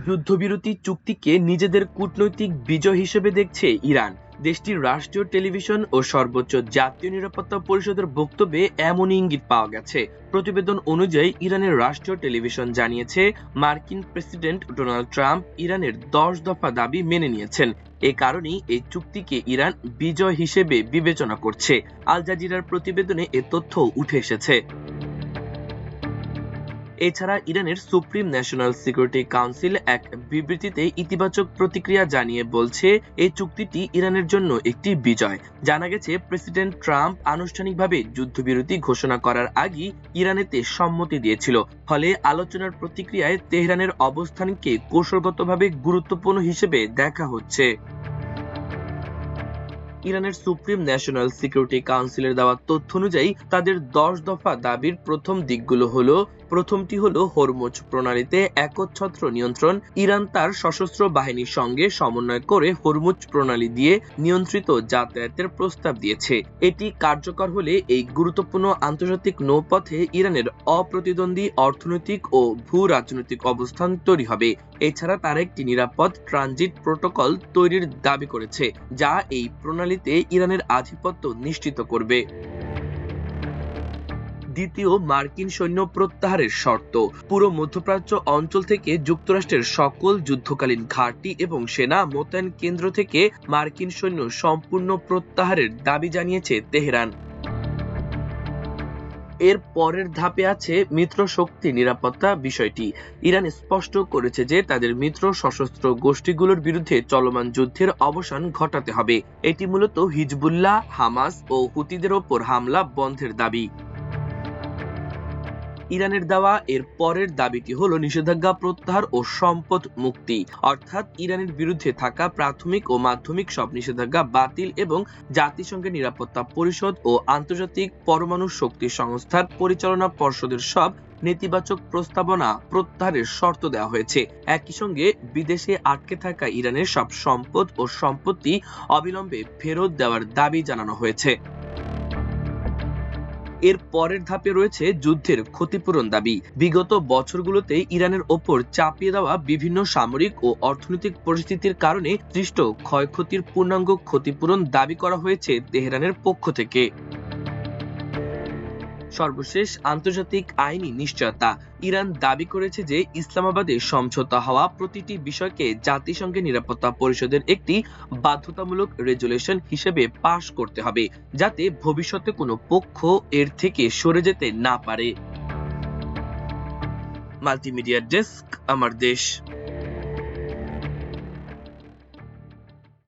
যুদ্ধবিরতি চুক্তিকে নিজেদের কূটনৈতিক বিজয় হিসেবে দেখছে ইরান। দেশটির রাষ্ট্রীয় টেলিভিশন ও সর্বোচ্চ জাতীয় নিরাপত্তা পরিষদের বক্তব্যে এমন ইঙ্গিত পাওয়া গেছে। প্রতিবেদন অনুযায়ী ইরানের রাষ্ট্রীয় টেলিভিশন জানিয়েছে, মার্কিন প্রেসিডেন্ট ডোনাল্ড ট্রাম্প ইরানের 10 দফা দাবি মেনে নিয়েছেন। এ কারণেই এই চুক্তিকে ইরান বিজয় হিসেবে বিবেচনা করছে। আল জাজিরার প্রতিবেদনে এ তথ্য উঠে এসেছে। এছাড়া ইরানের সুপ্রিম ন্যাশনাল সিকিউরিটি কাউন্সিল এক বিবৃতিতে ইতিবাচক প্রতিক্রিয়া জানিয়ে বলছে, এই চুক্তিটি ইরানের জন্য একটি বিজয়। জানা গেছে, প্রেসিডেন্ট ট্রাম্প আনুষ্ঠানিকভাবে যুদ্ধবিরতি ঘোষণা করার আগেই ইরানেতে সম্মতি দিয়েছিল। ফলে আলোচনার প্রতিক্রিয়ায় তেহরানের অবস্থানকে কৌশলগতভাবে গুরুত্বপূর্ণ হিসেবে দেখা হচ্ছে। ইরানের সুপ্রিম ন্যাশনাল সিকিউরিটি কাউন্সিলের দেওয়া তথ্য অনুযায়ী তাদের 10 দফা দাবির প্রথম দিকগুলো হলো, প্রথমটি হলো হরমুজ প্রণালীতে একচ্ছত্র নিয়ন্ত্রণ। ইরান তার সশস্ত্র বাহিনীর সঙ্গে সমন্বয় করে হরমুজ প্রণালী দিয়ে নিয়ন্ত্রিত যাতায়াতের প্রস্তাব দিয়েছে। এটি কার্যকর হলে এই গুরুত্বপূর্ণ আন্তর্জাতিক নৌপথে ইরানের অপ্রতিদ্বন্দ্বী অর্থনৈতিক ও ভূ রাজনৈতিক অবস্থান তৈরি হবে। এছাড়া তারা একটি নিরাপদ ট্রানজিট প্রোটোকল তৈরির দাবি করেছে, যা এই প্রণালীতে ইরানের আধিপত্য নিশ্চিত করবে। দ্বিতীয়, মার্কিন সৈন্য প্রত্যাহারের শর্ত। পুরো মধ্যপ্রাচ্য অঞ্চল থেকে যুক্তরাষ্ট্রের সকল যুদ্ধকালীন ঘাঁটি এবং সেনা মোতায়েন কেন্দ্র থেকে মার্কিন সৈন্য সম্পূর্ণ প্রত্যাহারের দাবি জানিয়েছে তেহরান। এর পরের ধাপে আছে মিত্র শক্তি নিরাপত্তা বিষয়টি। ইরান স্পষ্ট করেছে যে তাদের মিত্র সশস্ত্র গোষ্ঠীগুলোর বিরুদ্ধে চলমান যুদ্ধের অবসান ঘটাতে হবে। এটি মূলত হিজবুল্লাহ, হামাস ও হুতিদের ওপর হামলা বন্ধের দাবি। ইরানের দেওয়া এর পরের দাবিটি হলো নিষেধাজ্ঞা প্রত্যাহার ও সম্পদ মুক্তি, অর্থাৎ ইরানের বিরুদ্ধে থাকা প্রাথমিক ও মাধ্যমিক সব নিষেধাজ্ঞা বাতিল এবং জাতিসংঘের নিরাপত্তা পরিষদ ও আন্তর্জাতিক পরমাণু শক্তি সংস্থার পরিচালনা পর্ষদের সব নেতিবাচক প্রস্তাবনা প্রত্যাহারের শর্ত দেওয়া হয়েছে। একই সঙ্গে বিদেশে আটকে থাকা ইরানের সব সম্পদ ও সম্পত্তি অবিলম্বে ফেরত দেওয়ার দাবি জানানো হয়েছে। এর পরের ধাপে রয়েছে যুদ্ধের ক্ষতিপূরণ দাবি। বিগত বছরগুলোতে ইরানের ওপর চাপিয়ে দেওয়া বিভিন্ন সামরিক ও অর্থনৈতিক পরিস্থিতির কারণে সৃষ্ট ক্ষয়ক্ষতির পূর্ণাঙ্গ ক্ষতিপূরণ দাবি করা হয়েছে তেহরানের পক্ষ থেকে। সর্বশেষ, আন্তর্জাতিক আইনি নিশ্চয়তা। ইরান দাবি করেছে যে ইসলামাবাদে সমঝোতা হওয়া প্রতিটি বিষয়কে জাতিসংঘের নিরাপত্তা পরিষদের একটি বাধ্যতামূলক রেজুলেশন হিসেবে পাশ করতে হবে, যাতে ভবিষ্যতে কোনো পক্ষ এর থেকে সরে যেতে না পারে। মাল্টিমিডিয়া ডেস্ক, আমার দেশ।